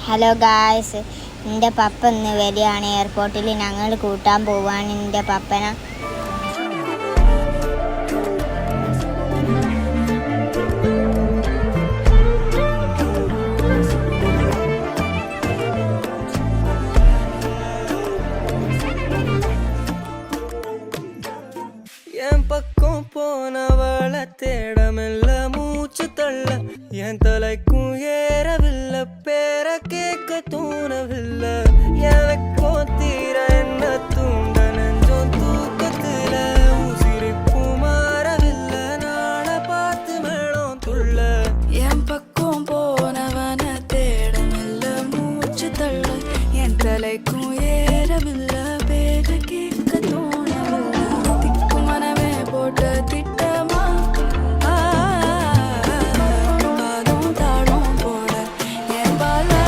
Hello guys, എൻ്റെ പപ്പ ഇന്ന് വരികയാണ് എയർപോർട്ടിൽ. ഞങ്ങൾ കൂട്ടാൻ പോവാണ് എൻ്റെ പപ്പനെ. என் பக்கம் போனவளை தேடமில்ல, மூச்சு தள்ள என் தலைக்கும் ஏறவில்லை, பேர கேட்க தூணவில்லை. எனக்கும் தீர என்ன தூண்ட நெஞ்சம் தூக்கத்துல உசிரிப்பு மாறவில்லை, நாளை பார்த்து மேளம் துள்ள. என் பக்கம் போனவன தேடமில்ல, மூச்சு தள்ள என் தலைக்கும் ஏறவில்லை,